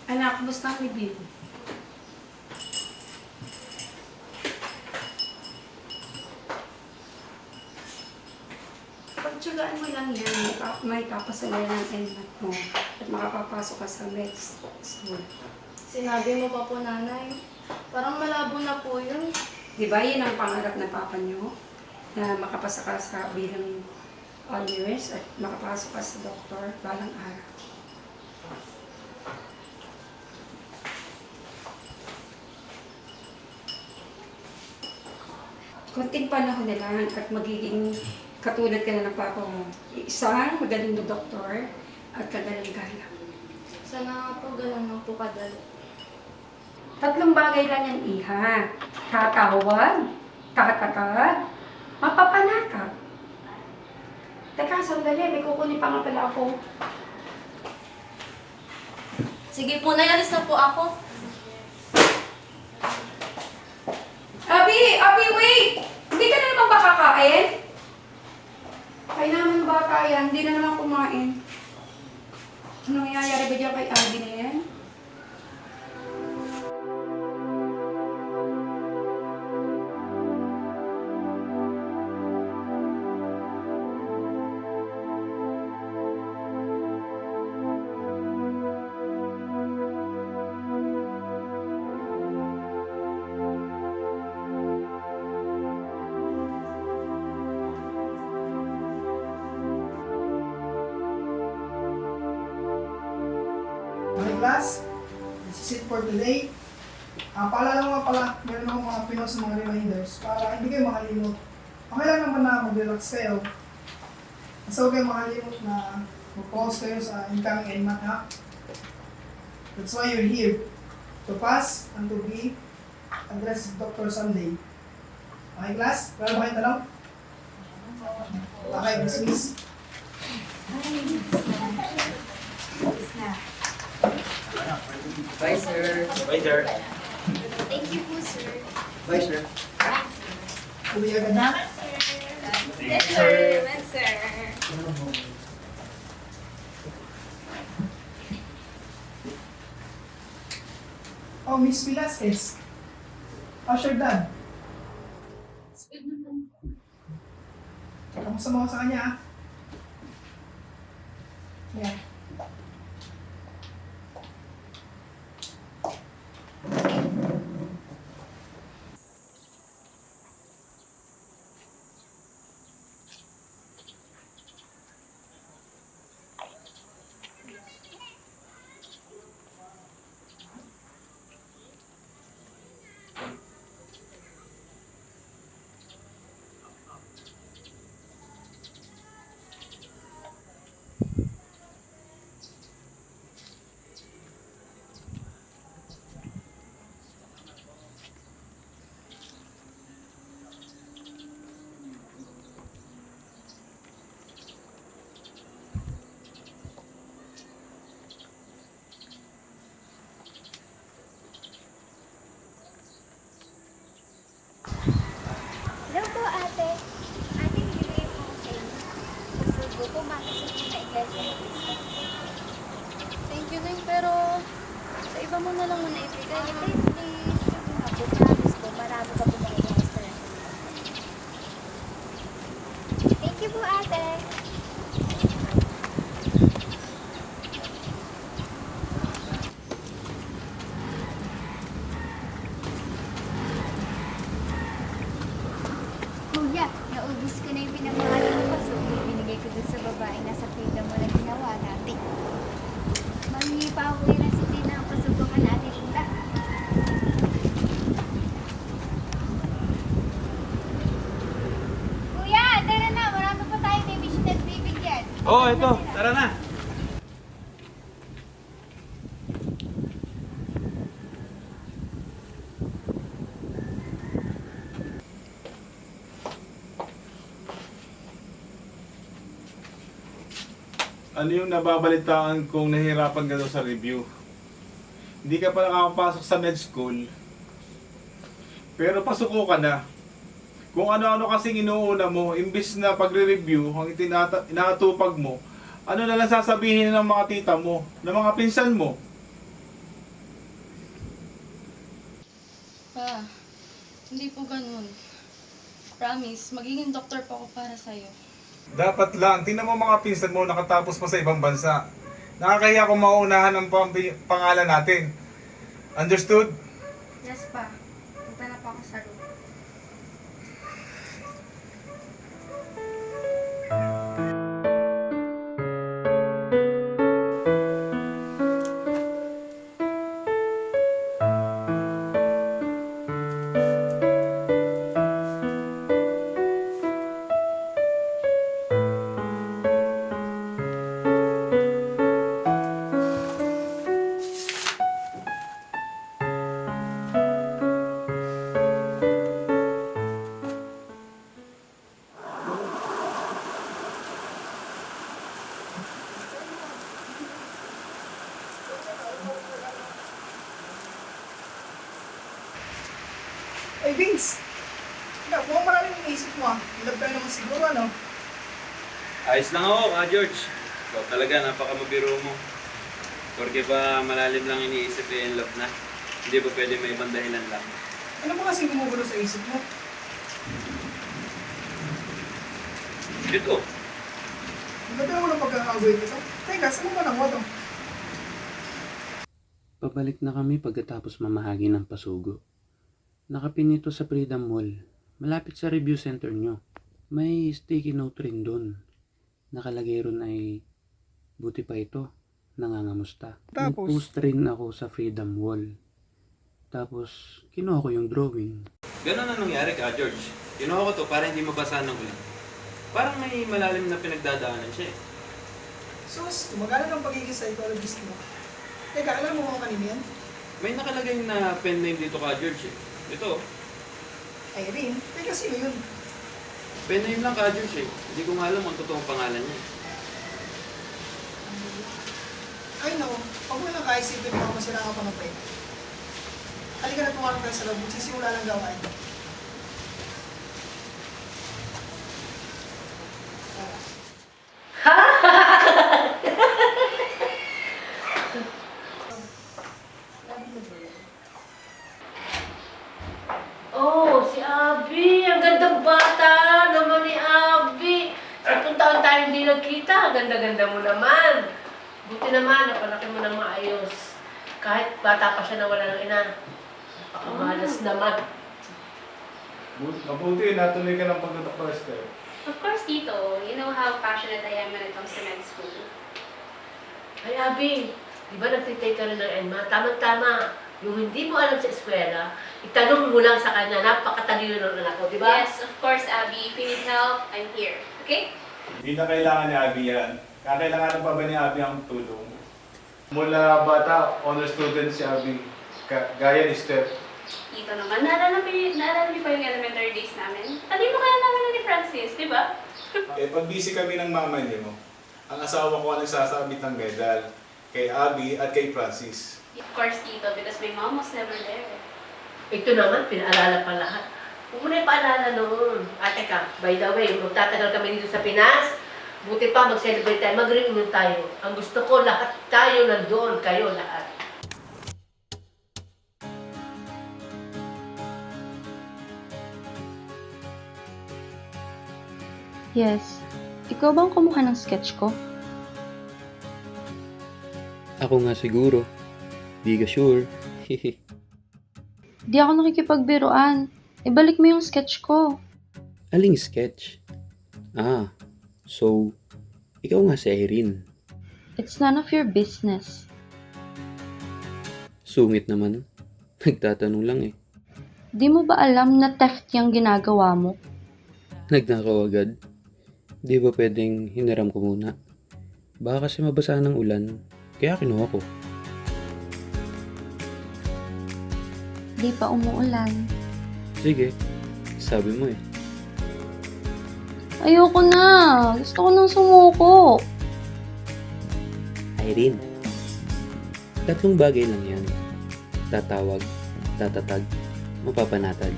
Anak, kumusta ang libid? Pagtsagaan mo lang yan, may papasala ng enmat mo at makapapasok ka sa next school. Sinabi mo pa po, nanay. Parang malabo na po yun. Di ba yun ang pangarap ng papa niyo? Na makapasa ka sa bilang nurse at makapasok ka sa doktor balang araw. Kunting panahon na lang at magiging katulad ka na ng papa mo. Isang magaling na doktor at kagalang-galang. Sana nga po ganun lang po kadali. 3 bagay lang yan, iha. Tatawag, tatatag, mapapanakap. Teka, sandali. May kukunin pa nga pala ako. Sige po, nay, alis na po ako. Abi, wait! Hindi ka na naman ba kakain? Kaya naman bata yan, hindi na naman kumain. Anong nangyayari ba dyan kay Abby na yan? Okay, class, this is it for today. Paalala mo nga pala, meron akong mga pinos sa mga reminders para hindi kayo makalimot. Okay lang naman na mag-relax kayo. Basta huwag kayo makalimot na mag-pause kayo sa incoming NMAT, ha? That's why you're here. To pass and to be addressed Dr. Sunday. Okay, class? Wala ba kayong tanong? Okay, dismiss. Bye, sir. Bye, sir. Thank you po, sir. Bye, sir. Uwi agad na. Yes, sir. Yes, sir. Oh, Miss Velasquez. How's your dad? Kamusta mo sa kanya, ha? Yeah. Hello po, ate. Ate, bibigay po ako sa inyo. Gusto ko po makasok po na iglesia. Thank you, nay, pero sa iba mo na lang muna ibigay. Ate, please. Sabi nga po, promise ko, marami ka po magiging restaurant. Thank you po, ate. Kuya, naubos ko na yung pinamahali mo pa. So, binigay ko dun sa babae nasa pila mo na ginawa natin. Mangingi pa ako kayo ng siti na ang pasubukan natin ula. Oh, ito. Tara na. Ano yung nababalitaan kung nahihirapan ka daw sa review? Hindi ka pa nakakapasok sa med school, pero pasuko ka na. Kung ano-ano kasing inuuna mo, imbis na pagre-review, ang inaatupag mo, ano na lang sasabihin ng mga tita mo, ng mga pinsan mo. Pa, hindi po ganun. Promise, magiging doktor po ako para sa'yo. Dapat lang, tingnan mo mga pinsan mo nakatapos pa sa ibang bansa. Nakakahiya kung maunahan ang pangalan natin. Understood? Yes pa. Punta na pa ako sa room. Ay, Vince! Mukhang maraming iniisip mo ah. Ilab ka naman siguro, ano? Ayos lang ako, Ka George. Ikaw talaga, napakamabiro mo. Porque ba malalim lang iniisip eh, in love na. Hindi ba pwede may ibang dahilan lang? Ano ba kasing gumugulo sa isip mo? Dito. Ba't na mo ng pagkakawin ito? Teka, saan mo ba nakuha to? Pabalik na kami pagkatapos mamahagi ng pasugo. Nakapin ito sa Freedom Mall, malapit sa review center nyo. May sticky note rin dun. Nakalagay ron ay, buti pa ito, nangangamusta. Tapos? Nag-post rin ako sa Freedom Wall. Tapos, kinuha ko yung drawing. Ganun ang nangyari, Ka George. Kinuha ko to para hindi mabasa ng ulit. Parang may malalim na pinagdadaanan siya eh. Sus, gumagana ng pagiging psychologist mo. Teka, alam mo kung kanina yan? May nakalagay na pen name dito, Ka George eh. Ito, Irene? Teka, sino yun? pen name lang, Ka George eh. Hindi ko nga alam ang totoong pangalan niya. Ay no, huwag mo lang kaisipin mo masira ka pa ng pwede. Halika na tumarang tayo sa loob, magsisimula ng gawain. Oh, si Abby. Ang gandang bata naman ni Abby. 10 taon tayo hindi nagkita. Ganda-ganda mo naman. Buti naman, napalaki mo ng maayos. Kahit bata pa siya na wala ng ina. Napakamalas naman. Mabuti, natuloy ka ng pagdodoktor, Esther. Of course, Tito. You know how passionate I am when it comes to med school. Ay, Abby, di ba nagtitake ka rin ng ENMA? Tamang-tama. Yung hindi mo alam sa eskwela, itanong mo lang sa kanya, napakatalino ng anak ko, di ba? Yes, of course, Abby. If you need help, I'm here. Okay? Hindi na kailangan ni Abby yan. Kakailangan pa ba ni Abby ang tulong? Mula bata, honor student si Abby. Gaya ni Steph. Tito naman, naalala niyo pa yung elementary days namin? Talino kaya namin ni Francis, di ba? Pag busy kami ng mama niyo, ang asawa ko ang nagsasabit ng medal kay Abby at kay Francis. Of course, Tito, because my mom was never there. Ito naman, pinaalala pa lahat. Huwag mo na ipaalala noon. Ate ka, by the way, magtatagal kami dito sa Pinas. Buti pa, mag-celebrate tayo, mag-reunion tayo. Ang gusto ko, lahat tayo nandoon, kayo lahat. Yes. Ikaw bang kumuha ng sketch ko? Ako nga siguro. Di ka sure. Di ako nakikipagbiruan. Ibalik mo yung sketch ko. Aling sketch? Ah, so, ikaw nga si Irene. It's none of your business. Sungit naman. Nagtatanong lang eh. Di mo ba alam na theft yung ginagawa mo? Nagnakaw agad. Di ba pwedeng hiniram ko muna? Baka kasi mabasa ng ulan, kaya kinuha ko. Di pa umuulan. Sige, sabi mo eh. Ayoko na. Gusto ko nang sumuko. Irene, 3 bagay lang yan. Tatawag, tatatag, mapapanatag.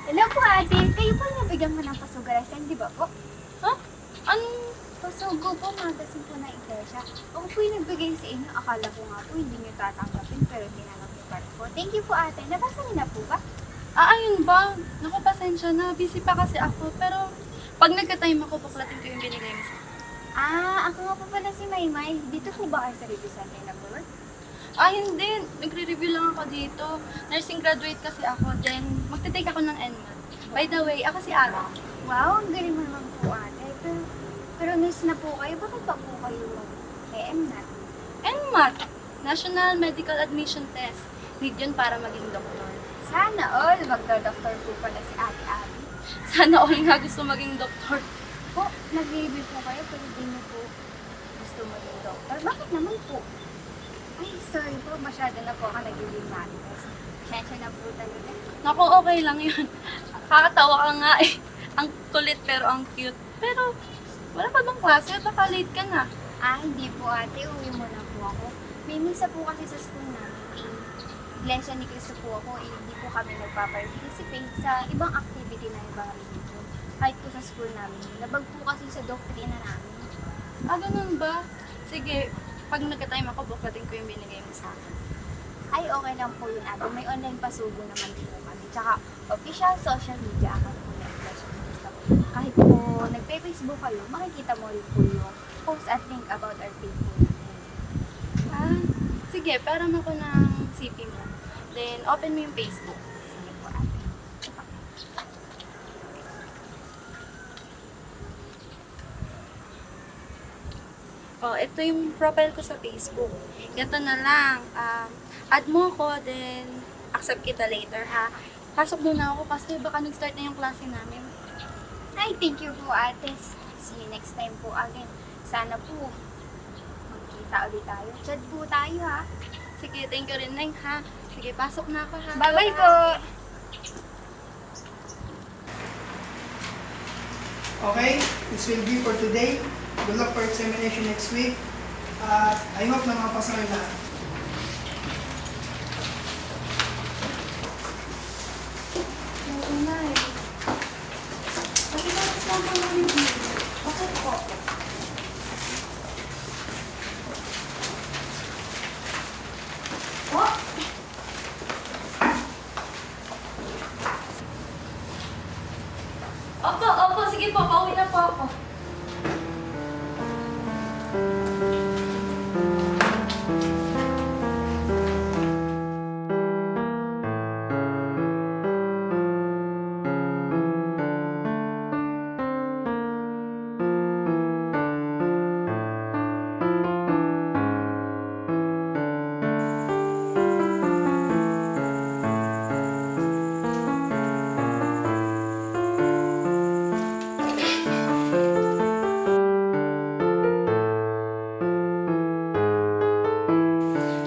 Hello po ate, kayo po nabigyan mo ng pasugarasan, di ba po? Ha? Anong... Pasugo po, magasin po na iglesia. Ako po yung nagbigay sa inyo. Akala ko nga po hindi nyo tatanggapin pero tinanggap nyo pa rin po. Thank you po ate. Nabasa niyo na po ba? ayun ba? Naku, pasensya na. Busy pa kasi ako. Pero pag nagka-time ako, baklatin ko yung binigay mo sa akin. Ako nga po pala si Maymay. Dito po ba kayo sa review center na po? Hindi. Nagre-review lang ako dito. Nursing graduate kasi ako. Then, magte-take ako ng NMAT. By the way, ako si Ara. Wow, ang galing mo naman po ate. Pero nurse na po kayo. Bakit pa po kayo mag-EMNAT? NMAT, National Medical Admission Test. Need yun para maging doktor. Sana all. Magdo-doctor po pala si ate Abby. Sana all nga gusto maging doktor. Po, nag-review po kayo pero hindi niyo po gusto maging doctor. Bakit naman po? Ay, sorry po. Masyado na po ako nag-review manifest. Pasensya na po talaga. Naku, okay lang yun. Kakatawa ka nga eh. Ang kulit pero ang cute. Pero, wala pa bang klase? Baka late ka na. Hindi po ate. Uwi mo na po ako. May misa po kasi sa school namin. Iglesia ni Cristo po ako. Hindi po kami nagpa-participate sa ibang activity na ibang religion. Kahit po sa school namin. Labag po kasi sa doktrina namin. Ganun ba? Sige, pag nagka-time ako, buklatin ko yung binigay mo sa akin. Ay, okay lang po yun ate. May online pasugo naman din po kami. Tsaka official social media account po na Iglesia ni Cristo. Kahit po nagpe-Facebook kayo, makikita mo rin po yung post at link about our faith po natin. Sige, pera mo ko ng CP mo. Then, open mo yung Facebook. Sige po ate. Ito yung profile ko sa Facebook. Ganito na lang. Add mo ko, then accept kita later, ha? Pasok muna ako kasi baka nag-start na yung klase namin. Ay, thank you po ate. See you next time po again. Sana po magkita ulit tayo. Chat po tayo ha. Sige, thank you rin, Neng, ha? Sige, pasok na ako, ha? Bye-bye po. Okay, this will be for today. Good luck for examination next week. I hope na makapasa kayo lahat. Opo, sige po, pauwi na po ako.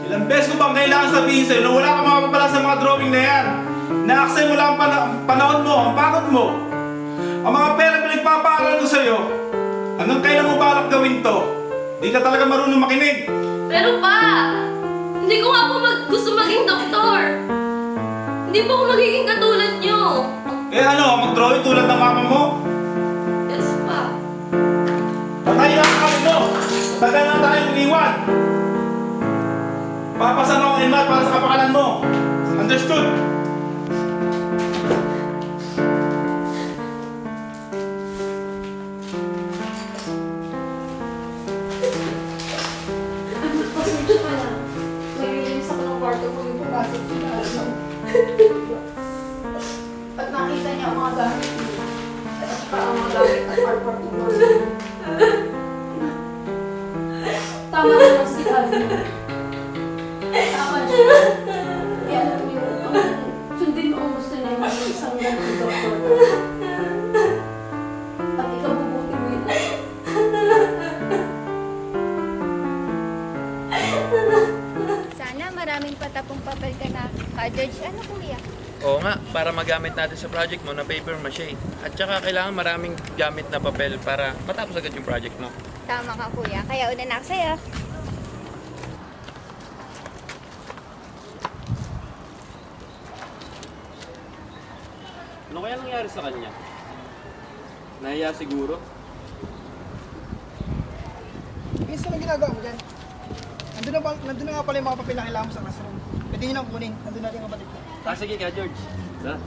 Ilang beses ko bang kailangan sabihin sa'yo na wala kang mapapala sa mga drawing na yan? Na-aksay mo lang ang panahon mo, ang pagod mo. Ang mga pera pinagpapaaral ko sa'yo, hanggang kailan mo balak gawin to? Di ka talaga marunong makinig. Pero pa, hindi ko nga po gusto maging doktor. Hindi po ako magiging katulad nyo. Mag-drawing tulad ng mama mo? Yes pa. Patayin ang kamay mo! Tagal na tayong iniwan! Papasan ako ng NMAT para sa kapakanan mo! Understood? Pasensya ka na. Nag-release ako ng kwarto ko yung papasok sa lalo. At nakita niya ang mga gamit niya. At saka ang mga gamit at hardware ko. Tama naman si Abby. Tama siya. Alam niyo, sundin mo ang gusto matapong papel ka na, Ka-George. Ano kuya? Oo nga, para magamit natin sa project mo na paper mache. At saka kailangan maraming gamit na papel para matapos agad yung project mo. Tama ka kuya, kaya una na ako sa'yo. Ano kaya nangyari sa kanya? Nahiya siguro? Vince, ano ginagawa mo dyan? Nandun na nga pala yung mga papel na kailangan mo sa classroom. Pwede nyo nang kunin. Nandun natin yung kapatid ko. Sige ka, George. Tara.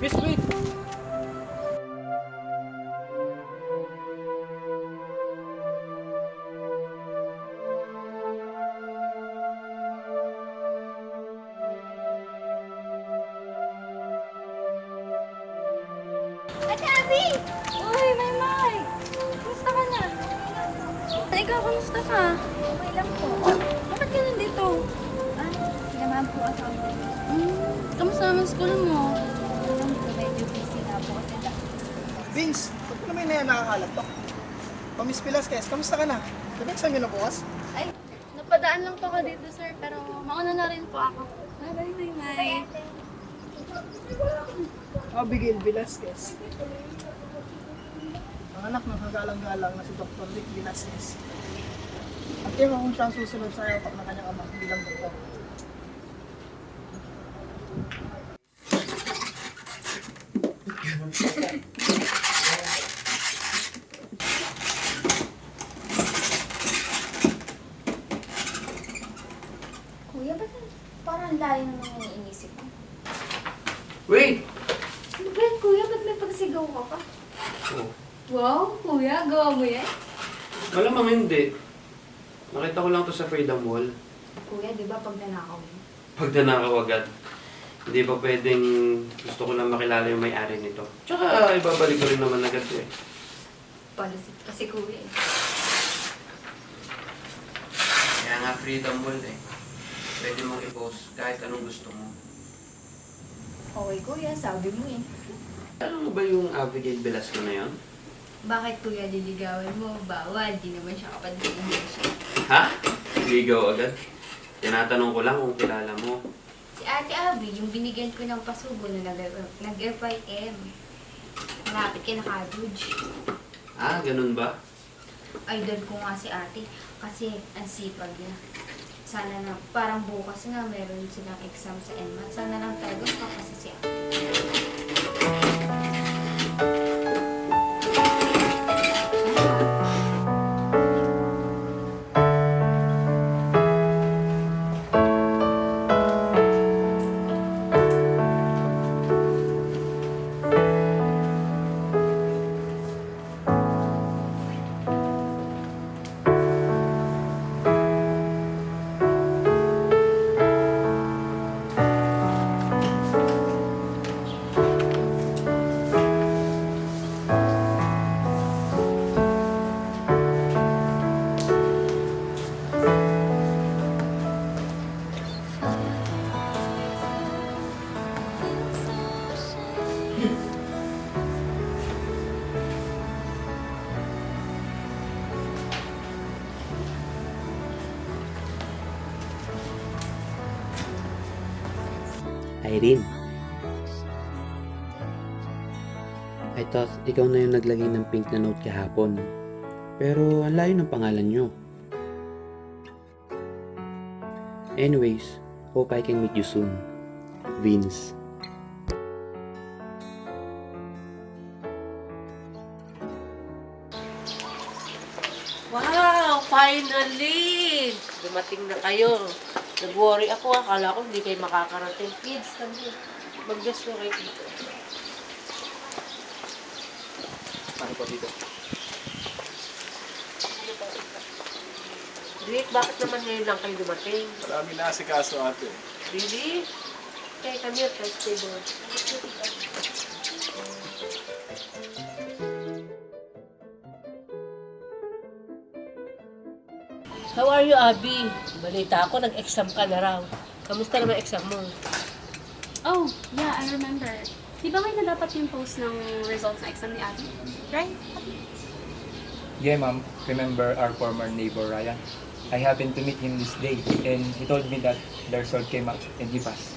Miss, wait! Ate Abby! Uy, Maymay! Kumusta ka na? Ikaw, kumusta ka? Okay lang po. Bakit ka nandito? Sinamahan po ako. Kamusta naman school mo? Medyo busy nga po kasi Vince, ba't mo naman na nakakalat to? Miss Velasquez, kamusta ka na? Nag-exam yun na bukas? Ay, napadaan lang po ako dito, sir, pero mauna na rin po ako. Bye-bye, Maymay. Abigail Velasquez. Ang anak ng kagalang-galang na si Dr. Rick Velasquez. At kaya kung siya ang susunod sa ayaw ng kanyang ama bilang doktor. kuya, ba't parang layo naman yung iniisip mo? Wait! Ano ba yan, kuya? Ba't may pagsigaw ka pa? Oh. Wow, kuya, gawa mo yan? Malamang hindi. Nakita ko lang to sa Freedom Wall. Kuya, di ba pag nanakaw mo? Pag nanakaw agad. Hindi ba pwedeng gusto ko lang makilala yung may-ari nito? Tsaka ibabalik ko rin naman agad eh. Palasit kasi kuya eh. Kaya nga Freedom Wall eh. Pwede mong i-post kahit anong gusto mo. Okay, kuya, sabi mo eh. Alam mo ba yung Abigail Velasco na yun? Bakit kuya liligawan mo? Bawal, di naman siya kapatid ng siya. Ha? Ligaw agad? Tinatanong ko lang kung kilala mo. Si Ate Abby, yung binigyan ko ng pasubo na nag-FYM. Malapit kay naka-George. Ah, ganun ba? Idol ko nga si ate kasi ang sipag niya. Sana na, parang bukas nga meron silang exam sa NMAT. Sana lang talaga makapasa si ate. Irene. I thought ikaw na yung naglagay ng pink na note kahapon. Pero ang layo ng pangalan nyo. Anyways, hope I can meet you soon. Vince. Wow! finally! Dumating na kayo. Nag-worry ako, akala ko hindi kayo makakarating. Kids, kami. Mag-guess ko kayo dito. Paano po dito? Rick, bakit naman ngayon lang kayo dumating? Marami na si kaso ate. Really? Okay, come here, let's stay doon. How are you, Abby? Balita ako, nag-exam ka na raw. Kamusta naman exam mo? Oh, yeah, I remember. Di ba may nadapat yung post ng results ng exam ni Abby? Right? Yeah, ma'am. Remember our former neighbor, Ryan? I happened to meet him this day, and he told me that the result came up and he passed.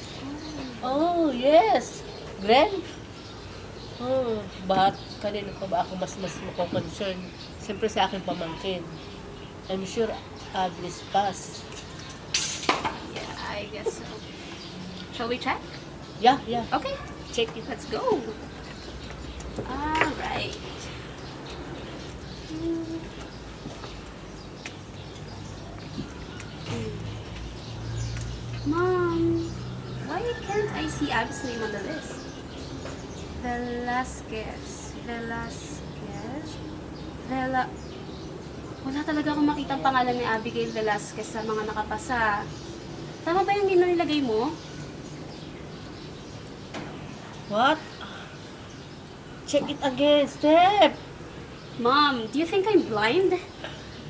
Oh, yes. Glenn? Oh, but kanina pa ba ako mas mako-concern? Siyempre sa akin pamangkin. I'm sure Abby's pass. Yeah, I guess so. Shall we check? Yeah. Okay, Check it. let's go. Alright. Mom, why can't I see Abby's name on the list? Velasquez. Wala talaga akong makitang pangalan ni Abigail Velasquez sa mga nakapasa. Tama ba yung nilagay mo? What? Check it again, Steph. Mom, do you think I'm blind?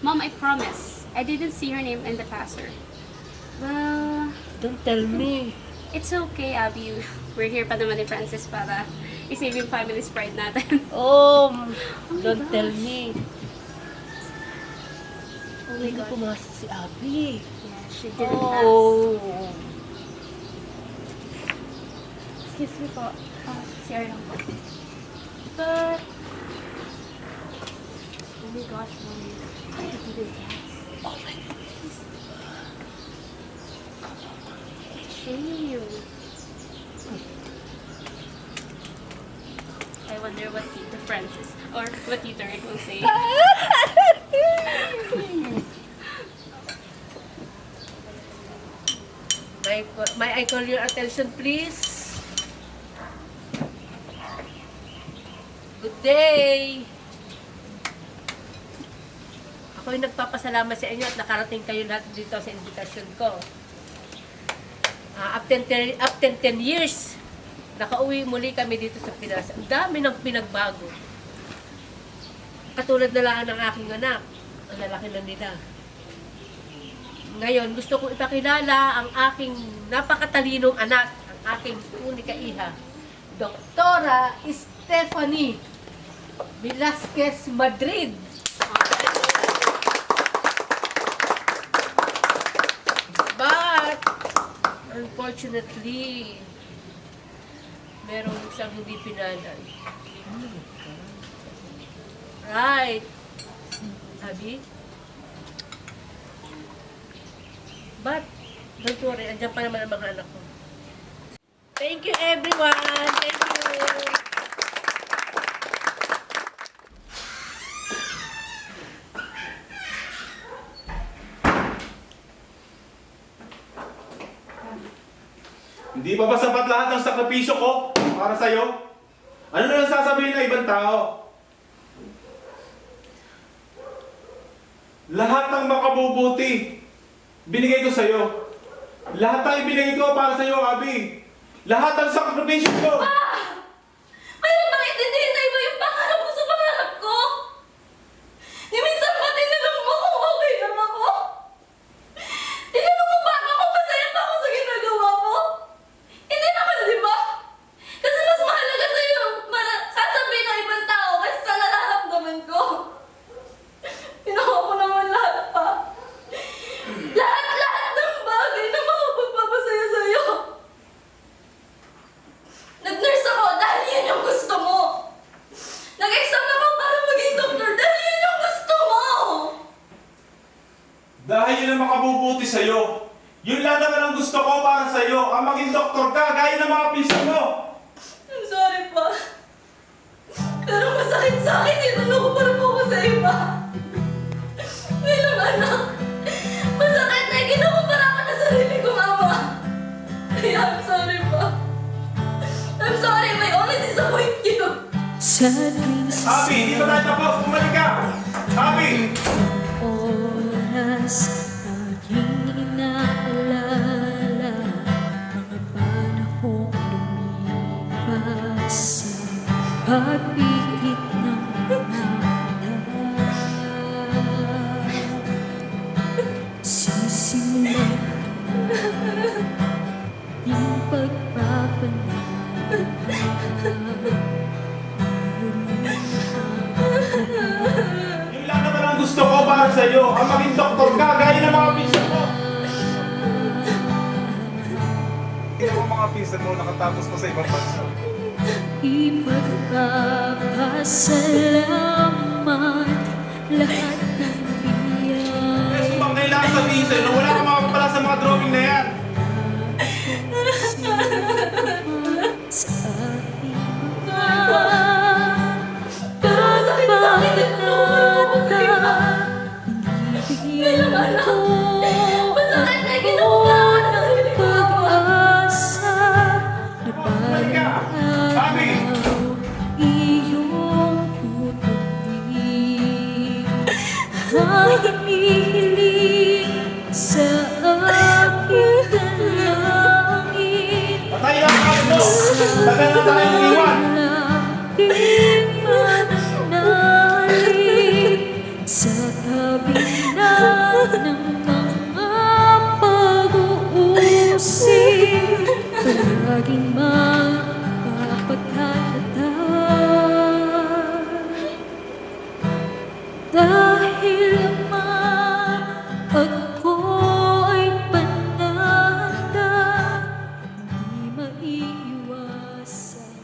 Mom, I promise. I didn't see her name in the passer. Well, Don't tell me. it's okay, Abby. We're here pa naman ni Francis para i-save yung family's pride natin. Oh, my don't tell gosh. me. Oh my Hindi God. pumasa si Abby. Yeah, she didn't pass. Oh. Excuse me po. CR lang po. But, oh my gosh, Mommy. I didn't pass. Oh my God. Shame. I wonder what Tita Francis or what Tita Rick will say. May I call your attention, please? Good day! Ako'y nagpapasalamat sa inyo at nakarating kayo lahat dito sa invitation ko. After 10 years, nakauwi muli kami dito sa Pinas. Ang dami ng pinagbago. Katulad na lang ng aking anak. Ang lalaki na nila. Ngayon, gusto kong ipakilala ang aking napakatalinong anak, ang aking unika iha, Doktora Stephanie Velasquez Madrid. But, unfortunately, meron siyang hindi pinalay. Right. Abby? But, don't worry, andyan pa naman ang mga anak ko. Thank you everyone! Thank you! Hindi pa ba sapat lahat ng sakripisyo ko para sa'yo? Ano na lang sasabihin ng ibang tao? Lahat ng makabubuti, binigay ko sa'yo. Lahat ng ibinigay ko para sa'yo, Abby. Lahat ng sakripisyo ko. Mayroon bang intindihin na iba yung pangarap mo sa pangarap ko? Di minsan ba tinanong mo kung okay lang ako? Tinanong mo ba ako kung masaya pa ako sa ginagawa ko? Hindi naman, di ba? Kasi mas mahalaga sa'yo sasabihin ng ibang tao kasi sa nararamdaman ko. Ginawa ko naman lahat pa. Lahat ng bagay na makapagpapasaya sa'yo. Nag-nurse ako dahil yun yung gusto mo. Nag-exam ako para maging doktor dahil yun yung gusto mo. Dahil yun ang makabubuti sa'yo. Yun lang naman ang gusto ko para sa'yo. Ang maging doktor ka, gaya ng mga pinsan mo. I'm sorry pa. Pero masakit sa akin, tinanong ko para po ako sa iba. Bilang anak sa tuwing Abby, hindi pa tayo tapos. Bumalik ka! Abby! oras aking inaalala mga panahong lumipas sa pag-ibig ng mga sisimulan yung pagpapanahon. Yung lang naman ang gusto ko para sa'yo. Ang maging doktor ka, gaya ng mga pinsan mo. Kaya mo mga pinsan mo nakatapos pa sa ibang bansa. Ipagpapasalamat lahat ng biyay Kung bang kailangan sabihin sa'yo na wala kang makapala sa mga drawing na yan. sa aking mga pagpapanata. Binibigyan ko ako ng pag-asa na parang iyong tutugin. Ang hinihiling sa aking dalangin. Patay lang ang ano! Tagal na tayong iwan! Laging mananalig sa kabila ng mga pag-uusig. Palaging mapapagkatatag dahil naman ako ay panata, hindi maiiwasan.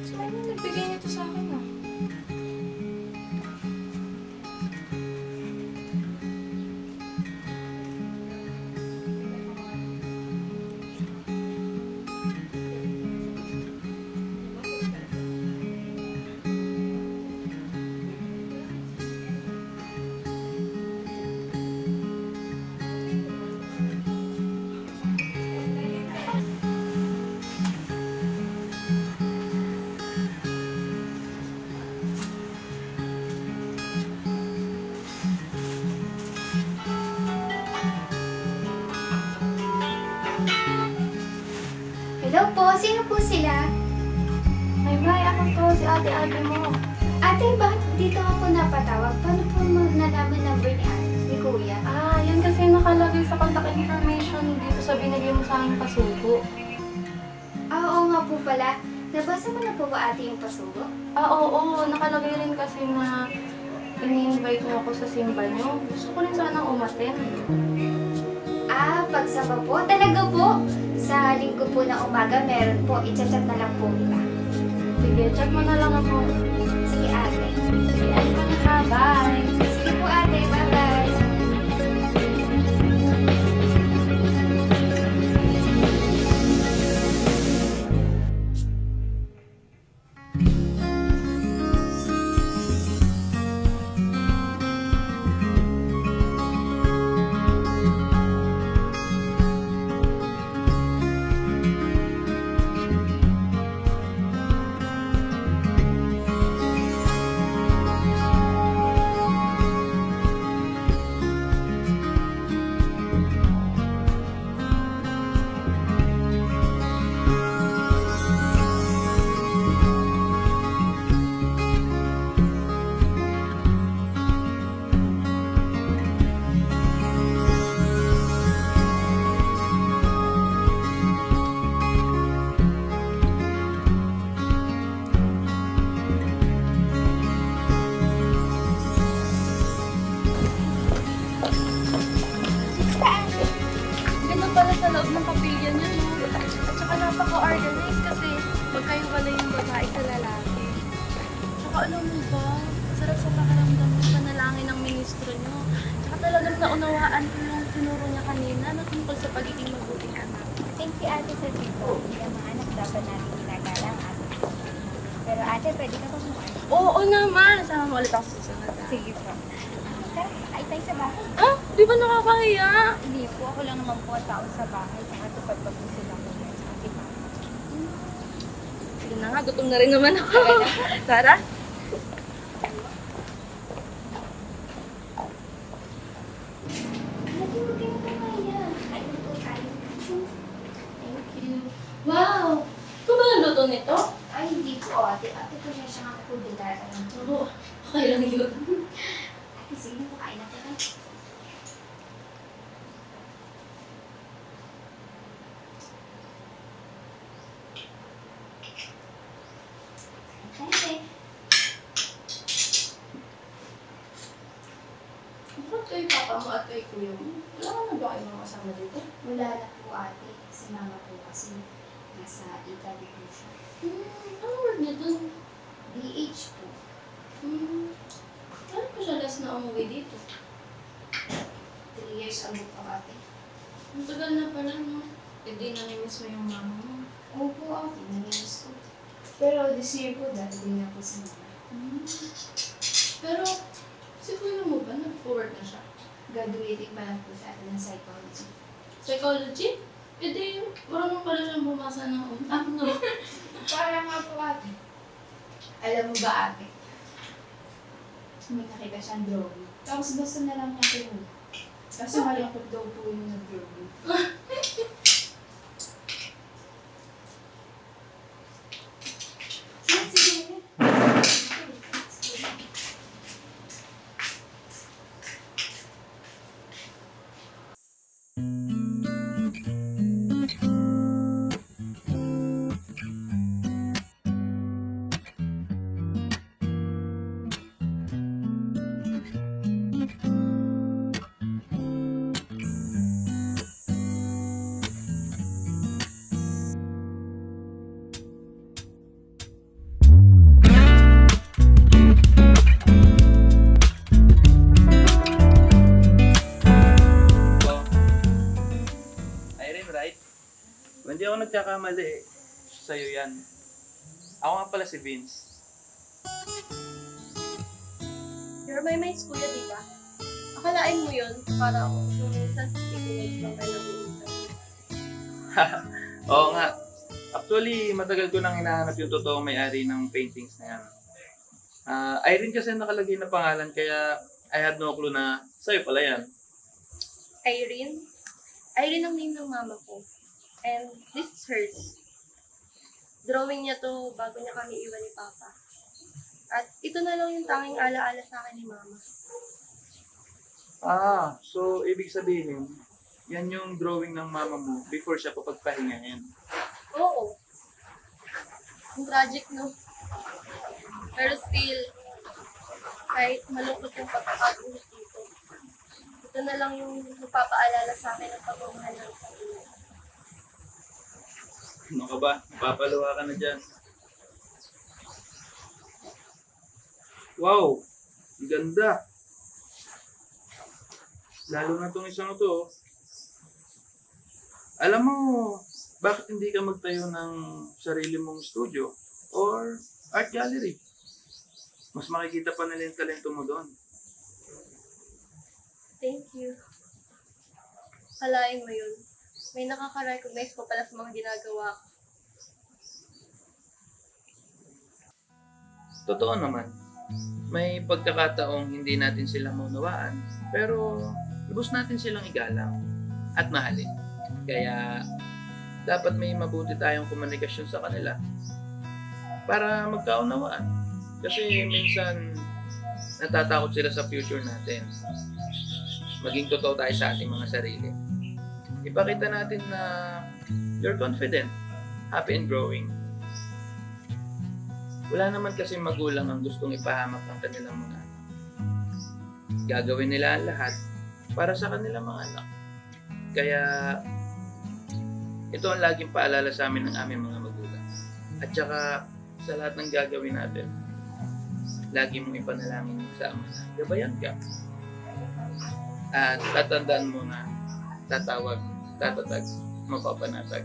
Saan yung nagbigay nito sa akin ah? Hello po, sino po sila? Ay, May, ako to, si ate-ate mo. Ate, bakit dito ako napatawag? Paano po nalaman number ni ate, ni kuya? Ah, yan kasi nakalagay sa contact information dito sa binigay mo sa aking pasugo. Ah, oo nga po pala. Nabasa mo na po ba ate yung pasugo? Ah, oo, nakalagay rin kasi na ini-invite niyo ako sa simba niyo. Gusto ko rin sanang umaten. Ah, pagsama po? Talaga po? Sa linggo po na umaga, meron po. I-chat na lang po kita. Sige, chat mo na lang ako. Sige ate. Sige, ayun ka na ka. Bye! Sige po ate, bye-bye. loob ng kapilya niya, no? At saka napaka-organized kasi magkahiwalay yung babae sa lalaki. Tsaka alam mo ba, sarap sa pakiramdam ng panalangin ng ministro niyo. Tsaka talagang naunawaan ko yung tinuro niya kanina na tungkol sa pagiging mabuting anak. Thank you ate sa dito. Yung mga anak dapat natin ginagalang ate. Pero ate, pwede ka pa kumain. Oo naman! Sama mo ulit ako sa susunod. Sige po. Tara, kain tayo sa bahay. Ah, di ba nakakahiya? Hindi po, ako lang naman po ang tao sa bahay. Tsaka tupad pa po sila ko. Sige na nga, gutom na rin naman ako. Tara. Wow! Ikaw ba nagluto nito? Ay, hindi po ate. Ate ko na siya nga po dilata. Oo, okay lang yun. Ate, sige po, kain natin. Ate. Bakit kayo papa mo at kay kuya mo? Wala ka na ba kayo mga kasama dito? Wala na po ate. Si mama po kasi nasa Italy po siya. Ano work niya dun? DH po. Ano pa siya last na umuwi dito? 3 years ago po ate. Ang tagal na pala, no? Hindi namimiss mo yung mama mo. Opo ate, naminis ko. Pero this year po, dati din ako sa mama. Pero, si kuya mo ba? Nag-work na siya? Graduating pa lang po siya ate ng psychology. Psychology? E di, marunong pala siyang bumasa ng no? Parang nga po ate. Alam mo ba ate? May nakita siyang drawing. Tapos gusto na lang niya po. Kasi malungkot daw po yung nag-drawing. Sige. Irene, right? Kung hindi ako nagkakamali, sa'yo yan. Ako nga pala si Vince. You're my mates, kuya, di ba? Akalain mo yun para ako yung minsan sa sticky lang tayo nag-uusap. Oo nga. Actually, matagal ko nang hinahanap yung totoong may-ari ng paintings na yan. Irene kasi nakalagay na pangalan, kaya I had no clue na sa'yo pala yan. Irene? Irene ang name ng mama ko. And this is hers. Drawing niya to bago niya kami iwan ni Papa. At ito na lang yung tanging alaala sa akin ni Mama. So ibig sabihin, yan yung drawing ng mama mo before siya papagpahingahin. Oo. Ang tragic, no? Pero still, kahit malungkot yung pagkakaulit dito, ito na lang yung magpapaalala sa akin ng pagmamahal ng isang ina. Ano ka ba? Papaluha ka na dyan. Wow! Ang ganda! Lalo na itong isang ito. Alam mo, bakit hindi ka magtayo ng sarili mong studio or art gallery? Mas makikita pa nila yung talento mo doon. Thank you. Kalain mo yun. May nakaka-recognize ko pala sa mga ginagawa ko. Totoo naman, may pagkakataong hindi natin sila maunawaan, pero lubos natin silang igalang at mahalin. Kaya dapat may mabuti tayong komunikasyon sa kanila para magkaunawaan. Kasi minsan natatakot sila sa future natin. Maging totoo tayo sa ating mga sarili. Ipakita natin na you're confident, happy and growing. Wala naman kasi magulang ang gustong ipahamak ng kanilang mga anak. Gagawin nila ang lahat para sa kanilang mga anak. Kaya Ito ang laging paalala sa amin ng aming mga magulang. At saka sa lahat ng gagawin natin, lagi mong ipanalangin sa Ama na gabayan ka. At tatandaan mo na tatawag, tatatag, mapapanatag.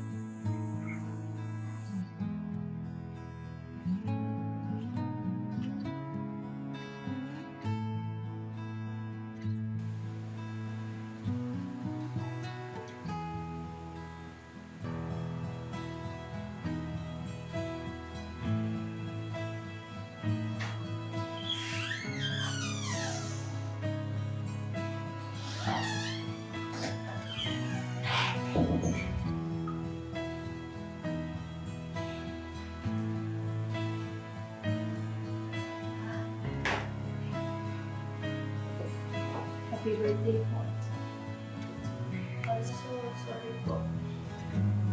Happy birthday po. Also, sorry po.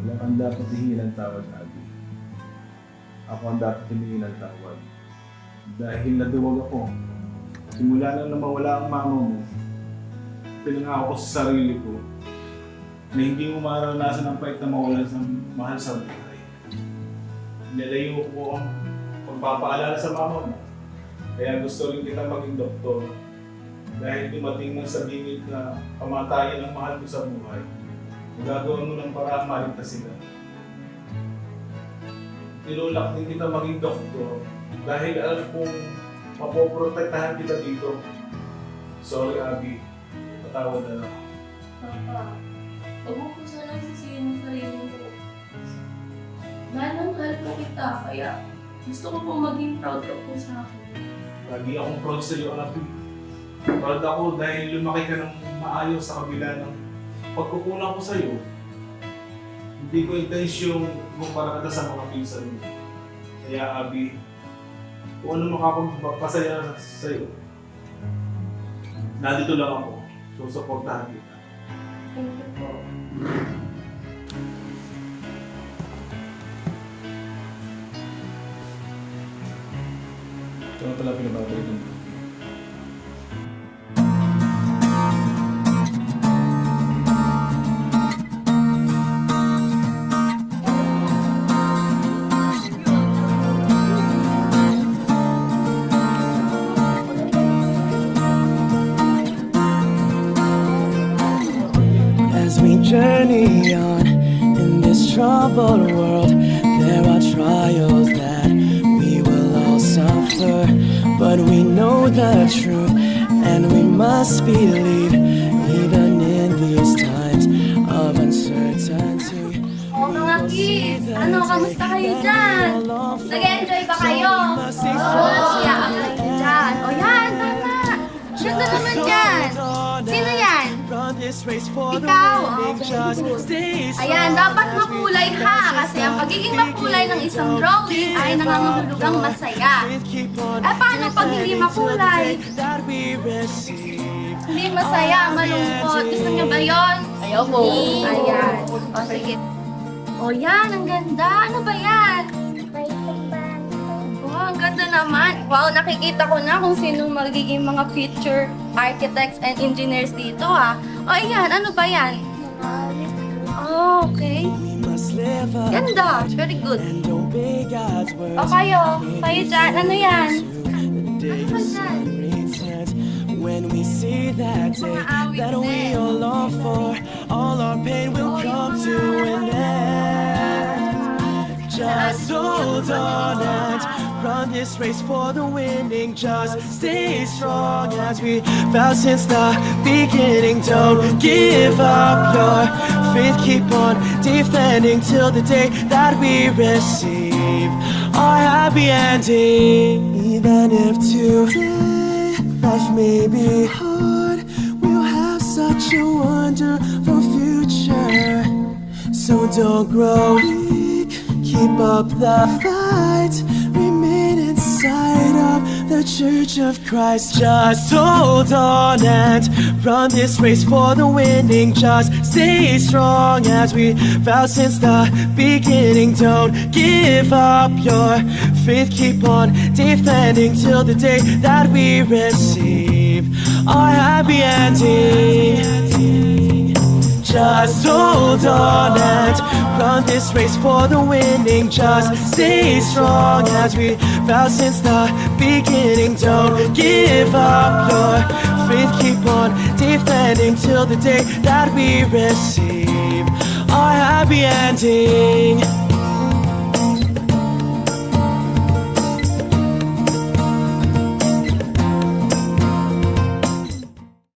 Wala kang dapat hingin ng tawad, Abby. Ako ang dapat humingi ng tawad. Dahil naduwag ako. Simula nang mawala ang mama mo, pinangako ko sa sarili ko na hindi mo maranasan ang pait na mawalan sa mahal sa buhay. Nilayo ko ang pagpapaalala sa mama mo. Kaya gusto rin kita maging doktor. Dahil dumating na sa bingit na kamatayan ang mahal ko sa buhay, magagawa mo ng parang maligtas sila. Tinulak din kita maging doktor dahil alam kong mapoprotektahan kita dito. Sorry, Abby. Patawad na lang. Papa, huwag mo po sanang sisihin ang sarili ko. Mahal na mahal ko kita, kaya gusto ko po maging proud ka po sa akin. Lagi akong proud sa iyo, Abby. Proud ako dahil lumaki ka ng maayos sa kabila ng pagkukulang ko sa iyo. Hindi ko intensyong kumpara kita sa mga pinsan mo. Kaya, Abby, kung ano makapagpapasaya sa iyo, nandito lang ako. Susuportahan kita. Thank you po. Ito na pala pinababalik ng As we journey on in this troubled world, there are trials that we will all suffer. But we know the truth and we must believe, even in these times of uncertainty. Oh, mga kids! Ano, kamusta kayo dyan? Nag-enjoy ba kayo? Oo, yaan kayo dyan. O yan, tama! Ganda naman dyan! Sino yan? Ikaw? Okay. Ayan, dapat makulay ha! Kasi ang pagiging makulay ng isang drawing ay nangangahulugang masaya. Eh, paano pag hindi makulay? Hindi masaya, malungkot. Gusto niyo ba yun? Ayaw po. Ayan. O, sige. O, yan. Ang ganda. Ano ba yan? Wow, ang ganda naman. Wow, nakikita ko na kung sinong magiging mga future architects and engineers dito, ha. O, ayan. Ano ba yan? Oh, okay. Ganda. Very good. O, kayo. Kayo dyan. Ano yan? Ano ba dyan? When we see that day that we all long for, all our pain will come to an end. Just hold on and run this race for the winning. Just stay strong as we vow since the beginning. Don't give up your faith, keep on defending till the day that we receive our happy ending. Even if today life may be hard, we'll have such a wonderful future. So don't grow weak, keep up the fight, remain inside of the Church of Christ. Just hold on and run this race for the winning. Just stay strong as we vow since the beginning. Don't give up your faith, keep on defending till the day that we receive our happy ending. Just hold on and run this race for the winning. Just stay strong as we vowed since the beginning. Don't give up your faith, keep on defending till the day that we receive our happy ending.